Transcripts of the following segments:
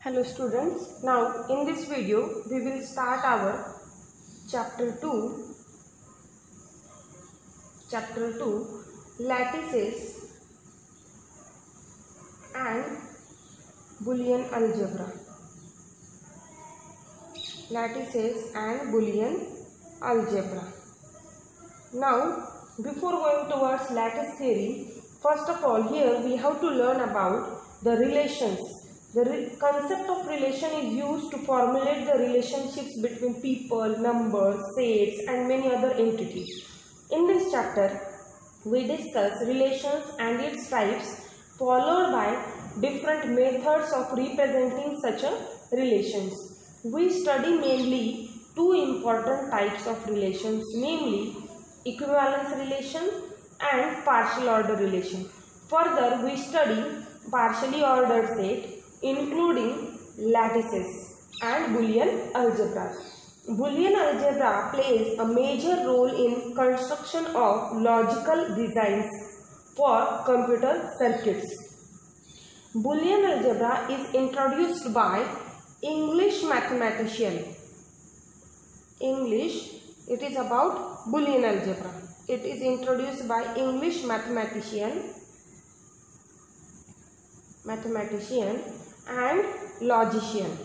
Hello students, now in this video we will start our chapter 2 lattices and Boolean algebra. Lattices and Boolean algebra. Now before going towards lattice theory, first of all here we have to learn about the relations. The concept of relation is used to formulate the relationships between people, numbers, sets and many other entities. In this chapter, we discuss relations and its types followed by different methods of representing such a relations. We study mainly two important types of relations, namely equivalence relation and partial order relation. Further, we study partially ordered set including lattices and Boolean algebra. Boolean algebra plays a major role in construction of logical designs for computer circuits. Boolean algebra is introduced by English mathematician. It is about Boolean algebra. It is introduced by English mathematician and logician.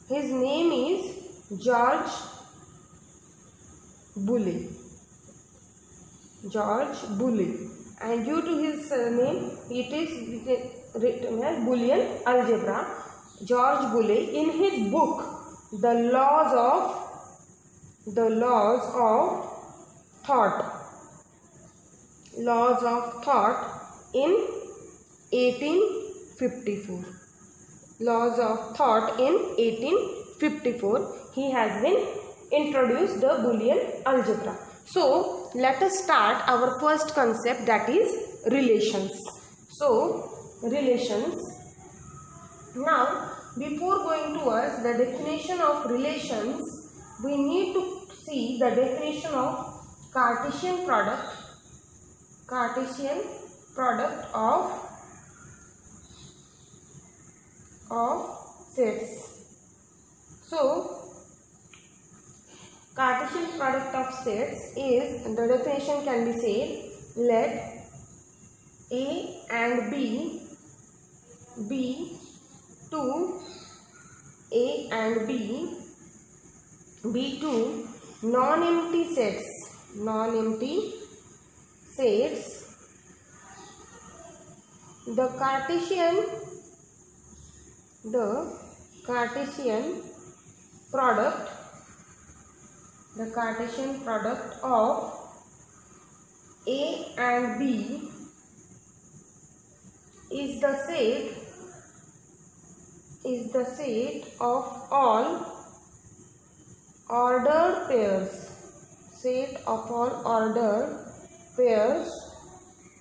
His name is George Boole. And due to his name, it is written as Boolean algebra. George Boole, in his book The Laws of Thought in 1854. Laws of Thought in 1854. He has been introduced the Boolean algebra. So let us start our first concept, that is relations. So relations. Now before going towards the definition of relations, we need to see the definition of Cartesian product of sets. So Cartesian product of sets is, the definition can be said, let A and B be two non-empty sets. The Cartesian product of A and B is the set of all ordered pairs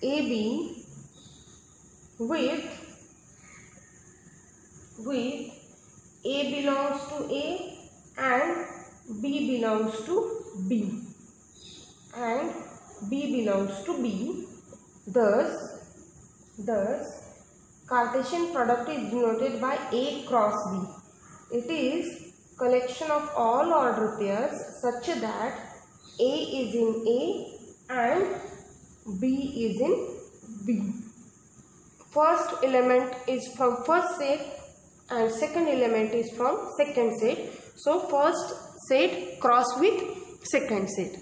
AB with A belongs to A and B belongs to B and B belongs to B. Thus Cartesian product is denoted by A cross B. It is collection of all ordered pairs such that A is in A and B is in B. First element is from first set and second element is from second set. So first set cross with second set.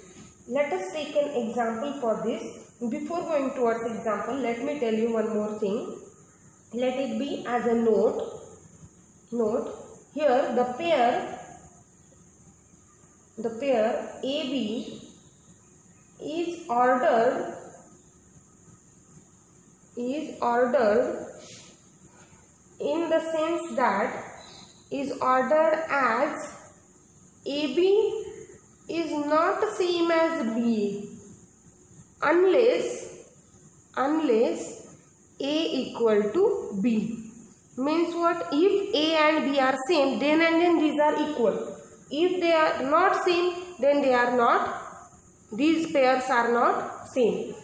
Let us take an example for this. Before going towards example, let me tell you one more thing. Let it be as a note. Here the pair AB is ordered in the sense that is ordered as AB is not same as BA unless A equal to B. Means what? If A and B are same, then these are equal. If they are not same, then they are not. These pairs are not same.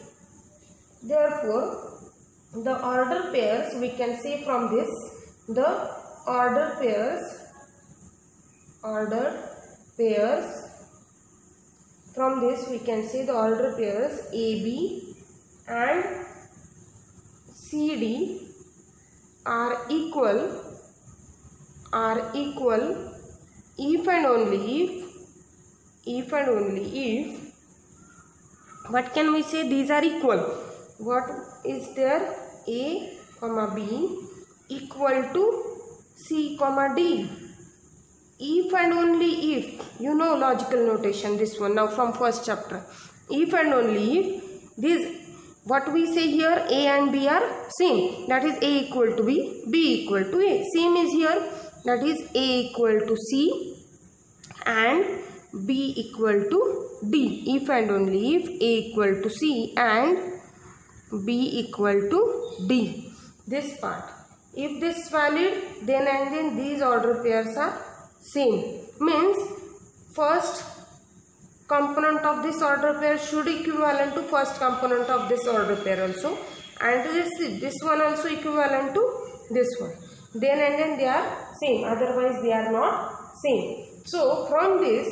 Therefore, the order pairs we can say from this, the order pairs from this we can say the order pairs AB and CD are equal if and only if what can we say, these are equal. What is there? A comma B equal to C comma D. If and only if, you know logical notation, this one now from first chapter. If and only if this, what we say here, A and B are same, that is A equal to B, B equal to A. Same is here, that is A equal to C and B equal to D. If and only if A equal to C and B equal to D. This part. If this is valid, then and then these order pairs are same. Means first component of this order pair should equivalent to first component of this order pair also, and this one also equivalent to this one. Then and then they are same, otherwise they are not same. So from this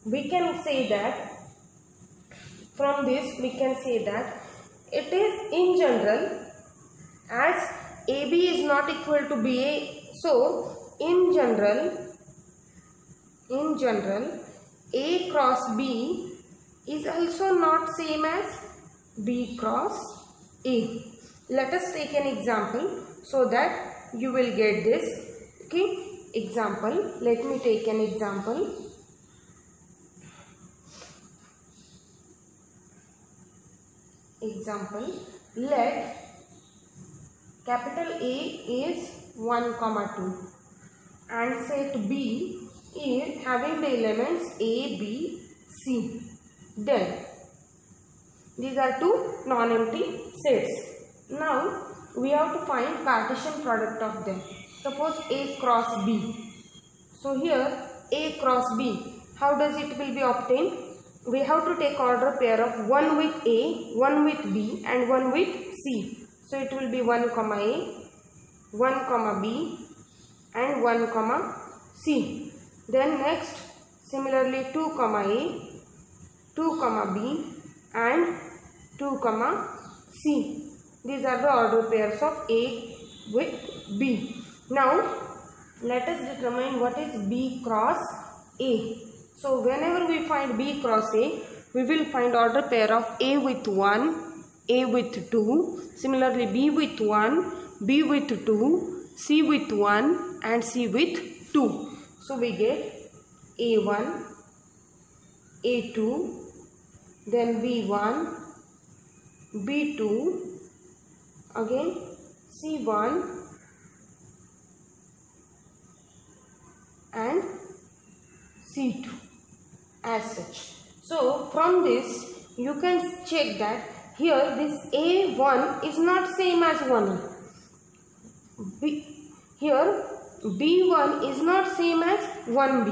we can say that it is in general, as AB is not equal to BA, so in general A cross B is also not same as B cross A. Let us take an example so that you will get this. Okay, example, let me take an example. Let capital A is 1, 2 and set B is having the elements A, B, C. Then these are two non-empty sets. Now we have to find Cartesian product of them. Suppose A cross B. So here A cross B, how does it will be obtained? We have to take order pair of 1 with A, 1 with B and 1 with C. So it will be 1 comma A, 1 comma B and 1 comma C. Then next similarly 2 comma A, 2 comma B and 2 comma C. These are the order pairs of A with B. Now let us determine what is B cross A. So whenever we find B cross A, we will find order pair of A with 1, A with 2, similarly B with 1, B with 2, C with 1 and C with 2. So we get A1, A2, then B1, B2, again C1 and C2 as such. So from this you can check that here this A1 is not same as 1A. Here B1 is not same as 1B.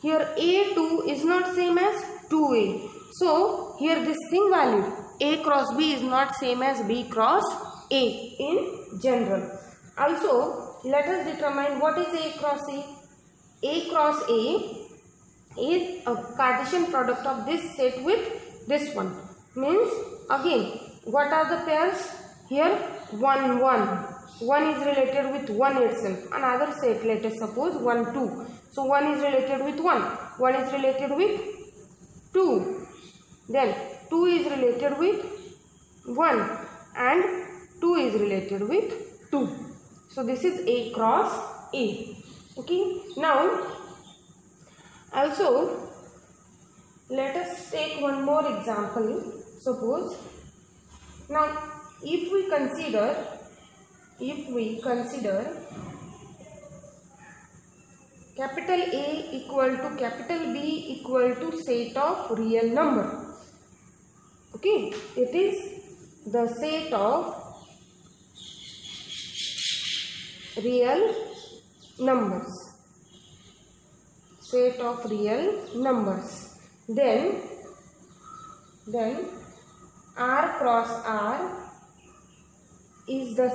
Here A2 is not same as 2A. So here this thing valid. A cross B is not same as B cross A in general. Also let us determine what is A cross A. A cross A is a Cartesian product of this set with this one. Means again what are the pairs? Here 1, 1. 1 is related with 1 itself. Another set, let us suppose 1, 2. So 1 is related with 1. 1 is related with 2. Then 2 is related with 1 and 2 is related with 2. So this is A cross A. Okay. Now also let us take one more example. Suppose now if we consider capital A equal to capital B equal to set of real number. Okay, it is the set of real numbers. Set of real numbers. Then R cross R is the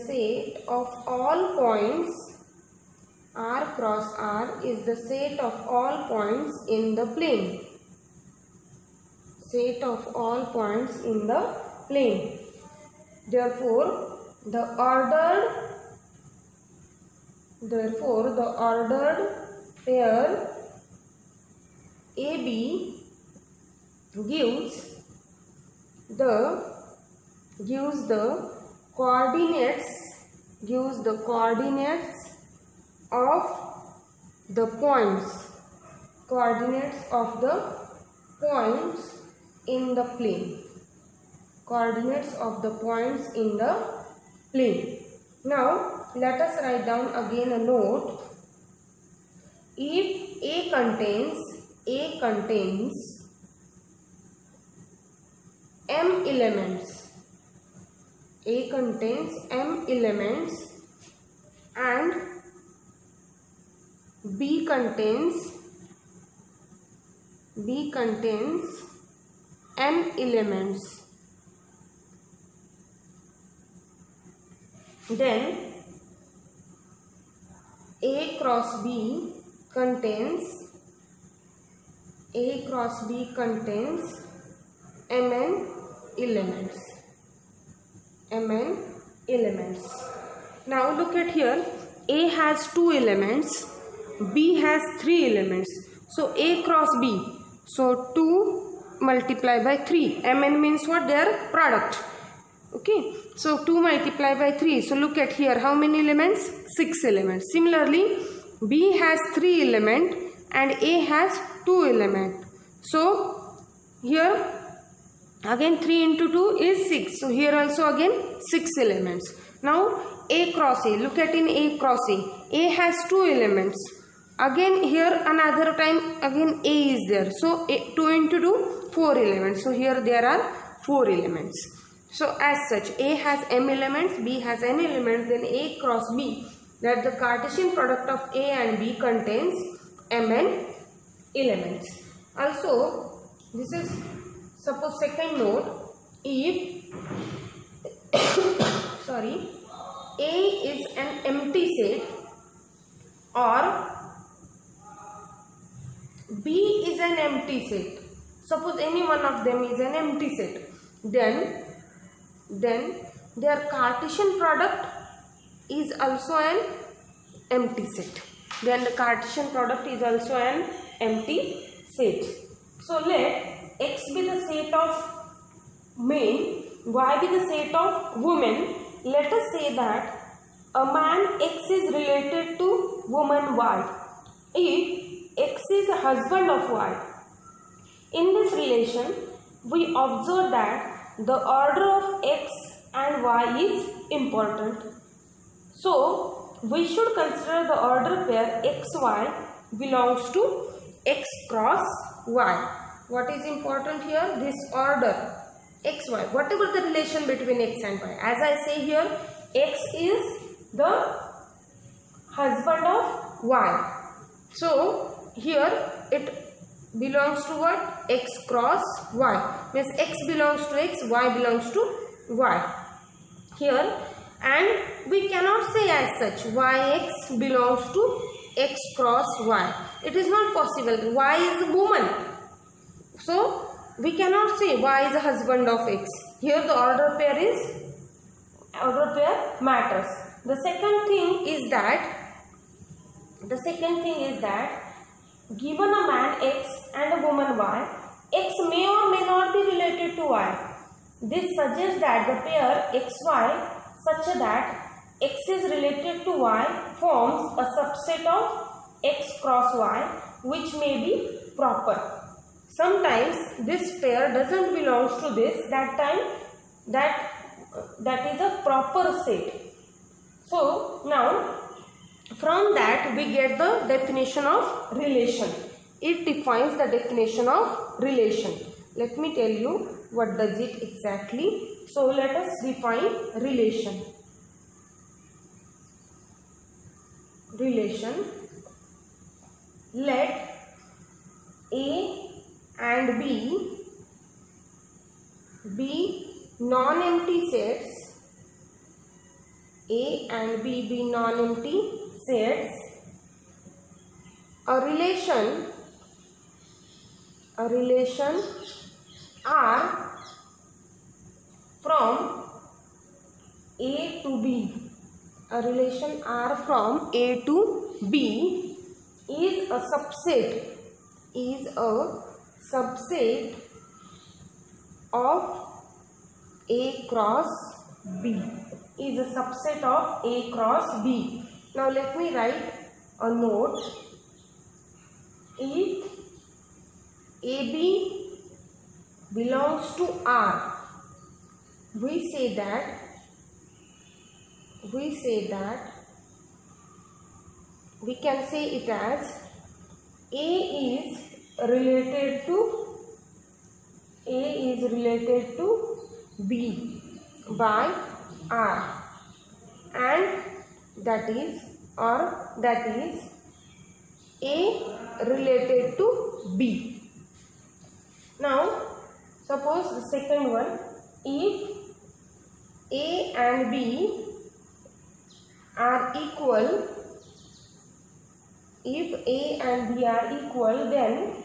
set of all points. R cross R is the set of all points in the plane. Set of all points in the plane. Therefore, the ordered pair AB gives the coordinates of the points in the plane. Coordinates of the points in the plane. Now let us write down again a note. If A contains m elements, A contains m elements and B contains n elements, then A cross B contains mn elements. Now look at here. A has 2 elements, B has 3 elements. So A cross B. So 2 multiplied by 3. Mn means what? Their product. Okay. So 2 multiplied by 3. So look at here. How many elements? 6 elements. Similarly, B has 3 elements and A has 2 elements. So here again 3 into 2 is 6. So here also again 6 elements. Now A cross A. Look at in A cross A. A has 2 elements. Again here another time again A is there. So 2 into 2 4 elements. So here there are 4 elements. So as such A has m elements, B has n elements, then A cross B, that the Cartesian product of A and B contains mn elements. Also this is suppose second note. If A is an empty set or B is an empty set, suppose any one of them is an empty set, then their Cartesian product is also an empty set. Then the Cartesian product is also an empty set. So let X be the set of men, Y be the set of women. Let us say that a man X is related to woman Y. If X is a husband of Y, in this relation we observe that the order of X and Y is important. So we should consider the order pair XY belongs to X cross Y. What is important here? This order XY, whatever the relation between X and Y. As I say here, X is the husband of Y. So here it belongs to what? X cross Y. Means X belongs to X, Y belongs to Y. Here, and we cannot say as such YX belongs to X cross Y. It is not possible. Y is a woman. So we cannot say Y is a husband of X. Here the order pair matters. The second thing is that given a man X and a woman Y, X may or may not be related to Y. This suggests that the pair XY such that X is related to Y forms a subset of X cross Y, which may be proper. Sometimes this pair doesn't belong to this, that time that is a proper set. So now from that we get the definition of relation. It defines the definition of relation. Let me tell you what does it exactly. So let us define relation. Relation. Let A and B be non-empty sets, A and B be non-empty sets, a relation R from A to B, a relation R from A to B is a subset of A cross B, is a subset of A cross B. Now let me write a note. If AB belongs to R, we say that we can say it as A is related to B by R, and that is A related to B. Now suppose the second one, if A and B are equal, then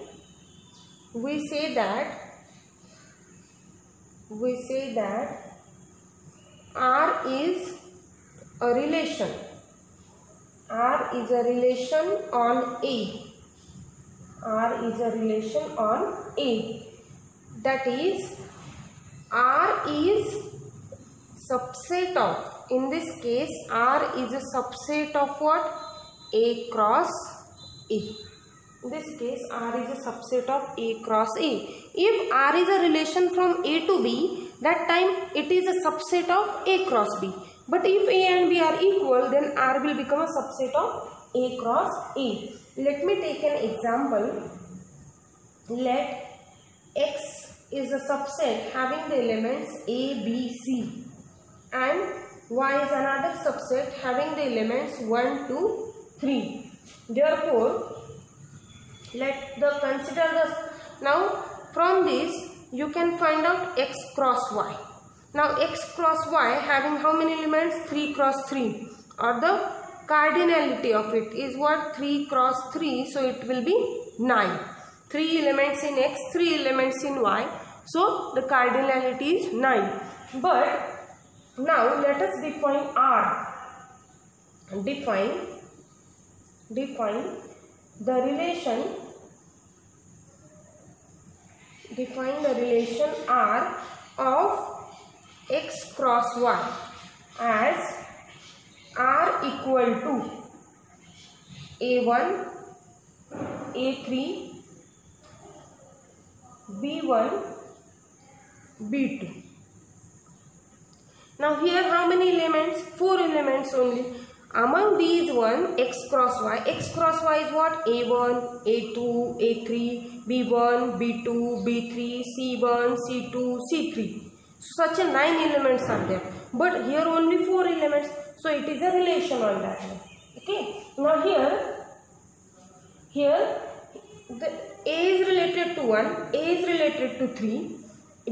we say that R is a relation on A. That is, R is subset of, in this case R is a subset of what? A cross A. In this case R is a subset of A cross A. If R is a relation from A to B, that time it is a subset of A cross B. But if A and B are equal, then R will become a subset of A cross A. Let me take an example. Let X is a subset having the elements A, B, C, and Y is another subset having the elements 1, 2, 3. Therefore, consider this. Now from this you can find out X cross Y. Now X cross Y having how many elements? 3 cross 3, or the cardinality of it is what? 3 cross 3, so it will be 9. 3 elements in X, 3 elements in Y, so the cardinality is 9. But now let us define R. Define the relation R of X cross Y as R equal to A1, A3, B1, B2. Now here how many elements? 4 elements only. Among these one, X cross Y is what? A1, A2, A3, B1, B2, B3, C1, C2, C3. So such a 9 elements are there. But here only 4 elements. So it is a relation on that one. Okay. Now here the A is related to 1, A is related to 3,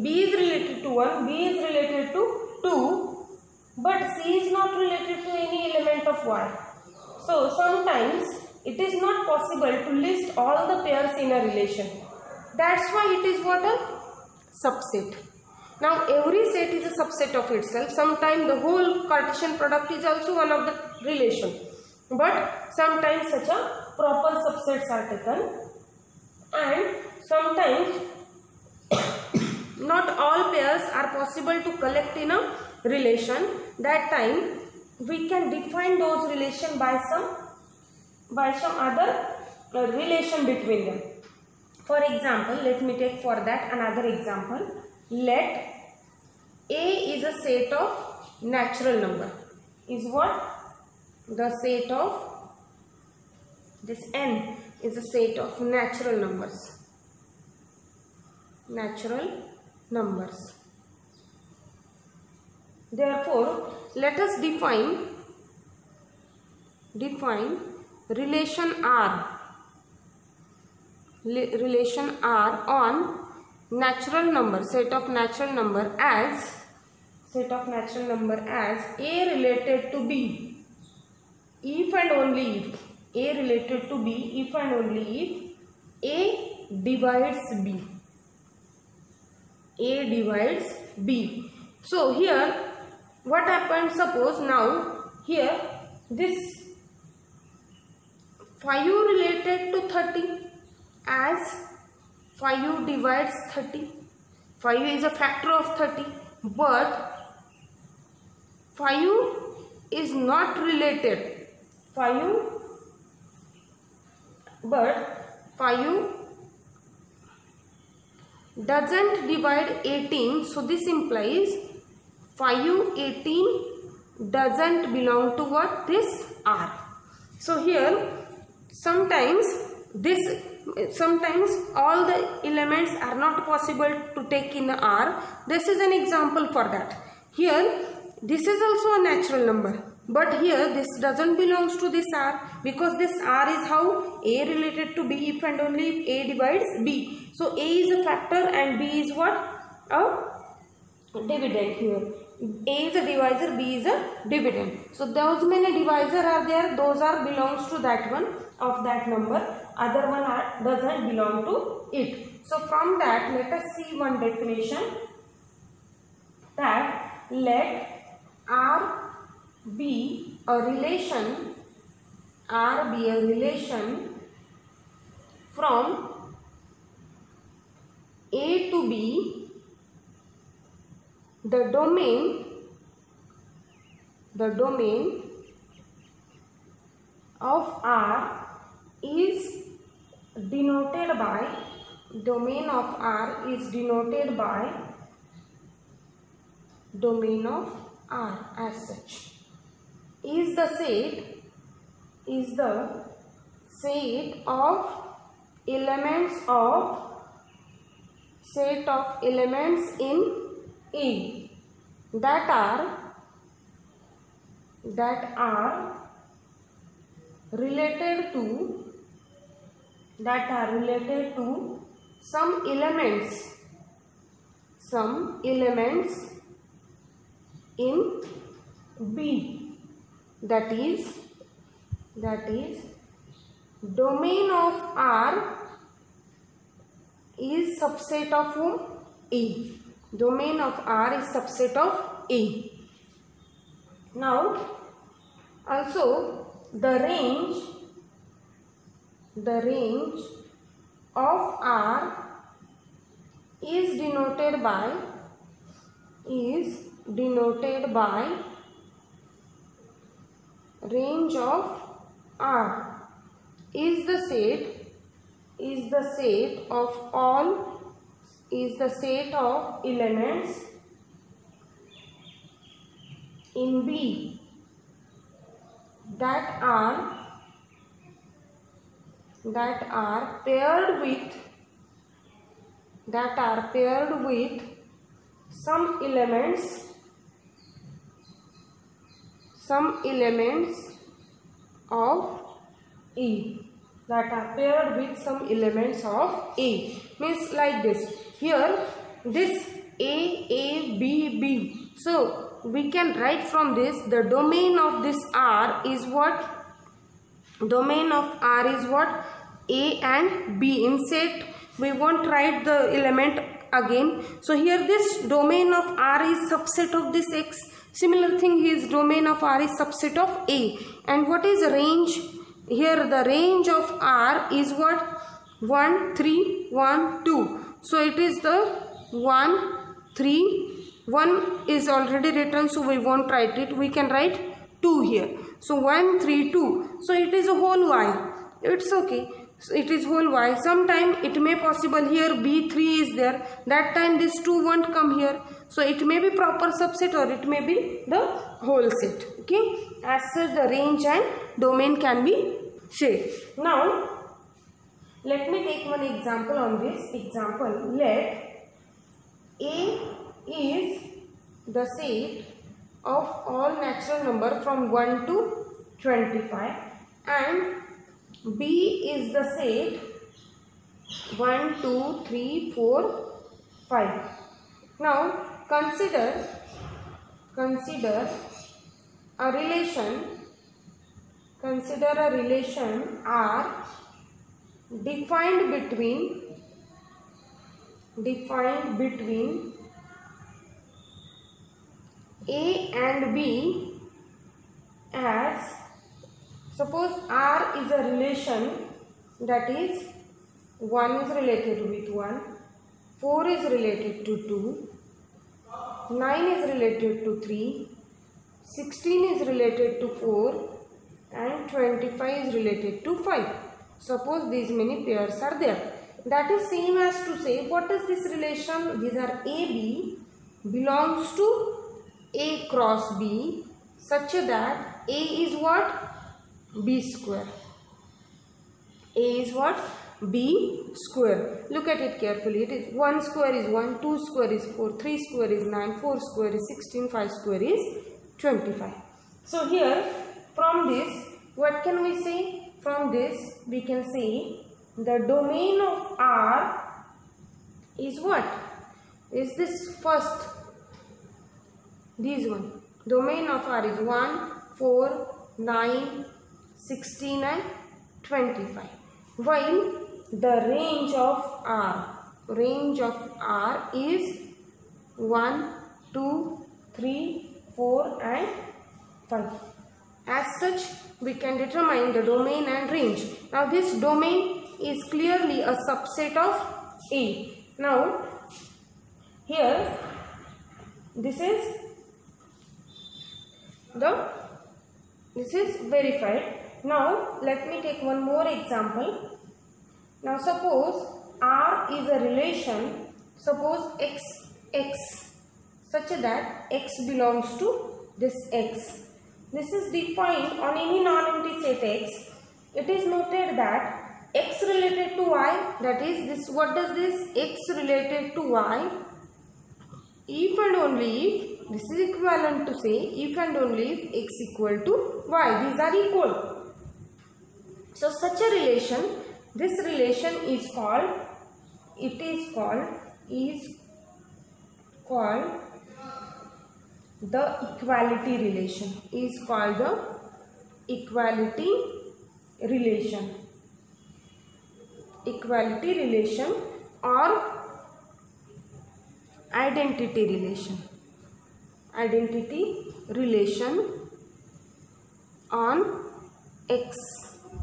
B is related to 1, B is related to 2. But C is not related to any element of Y. So sometimes it is not possible to list all the pairs in a relation. That's why it is what? A subset. Now every set is a subset of itself. Sometimes the whole Cartesian product is also one of the relation. But sometimes such a proper subsets are taken. And sometimes not all pairs are possible to collect in a relation. That time we can define those relation by some other relation between them. For example, let me take for that another example. Let A is a set of natural number. Is what? The set of this N is a set of natural numbers. Therefore, let us define relation R on natural number, set of natural number as A related to B, if and only if A related to B, if and only if A divides B. A divides B. So here what happens, suppose now here this 5 related to 30 as 5 divides 30. 5 is a factor of 30, but 5 is not related. 5 doesn't divide 18, so this implies 18 doesn't belong to what? This R. So here sometimes all the elements are not possible to take in R. This is an example for that. Here this is also a natural number, but here this doesn't belongs to this R, because this R is how? A related to B if and only if A divides B. So A is a factor and B is what? A dividend here. A is a divisor, B is a dividend. So those many divisor are there, those are belongs to that one of that number, other one doesn't belong to it. So from that let us see one definition, that let R be a relation, from A to B. The domain of R is denoted by, domain of R as such is the set of elements in A that are related to some elements in B. That is domain of R is subset of whom? A. Domain of R is subset of A. Now also the range of R is denoted by range of R is the set of elements in B that are paired with some elements of E. That are paired with some elements of A. Means like this. Here this A, B, B. So we can write from this, the domain of this R is what? Domain of R is what? A and B. In set we won't write the element again. So here this domain of R is subset of this X. Similar thing, his domain of R is subset of A. And what is range? Here the range of R is what? 1, 3, 1, 2. So it is the 1, 3, 1 is already written, so we won't write it. We can write 2 here. So 1, 3, 2. So it is a whole Y. It's okay. So it is whole Y. Sometime it may possible here B3 is there. That time this 2 won't come here. So it may be proper subset or it may be the whole set. Okay. As such the range and domain can be said. Now let me take one example on this. Example, let A is the set of all natural number from 1 to 25 and B is the set 1, 2, 3, 4, 5. Now consider a relation R defined between A and B as, suppose R is a relation, that is 1 is related with 1, 4 is related to 2, 9 is related to 3, 16 is related to 4 and 25 is related to 5. Suppose these many pairs are there. That is same as to say, what is this relation? These are AB belongs to A cross B such that A is what? B square. A is what? B square. Look at it carefully. It is 1 square is 1, 2 square is 4, 3 square is 9, 4 square is 16, 5 square is 25. So here from this, what can we say? From this we can say the domain of R is what? Is this first? This one. Domain of R is 1, 4, 9, 16 and 25. While the range of R is 1, 2, 3, 4 and 5. As such, we can determine the domain and range. Now this domain is clearly a subset of A. Now here this is verified. Now let me take one more example. Now suppose R is a relation, suppose x such that x belongs to this x. This is defined on any non-empty set x. It is noted that x related to y, that is this, what does this x related to y, if and only if, this is equivalent to say if and only if x equal to y, these are equal. So such a relation, this relation is called, the equality relation, equality relation or identity relation on x.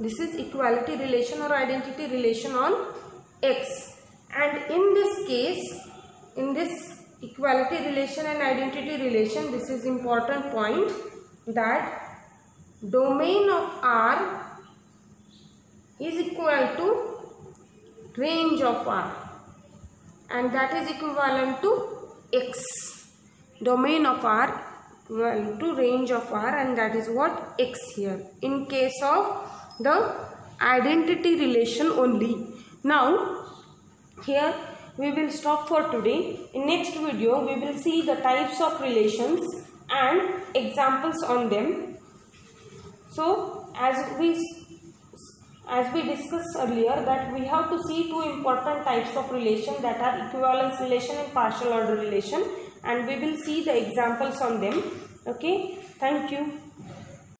This is equality relation or identity relation on x. And in this case, in this equality relation and identity relation, this is important point, that domain of R is equal to range of R, and that is equivalent to x. Domain of R equal to range of R, and that is what? X here, in case of the identity relation only. Now here we will stop for today. In next video we will see the types of relations and examples on them. So as we discussed earlier, that we have to see two important types of relation, that are equivalence relation and partial order relation, and we will see the examples on them. Okay, thank you.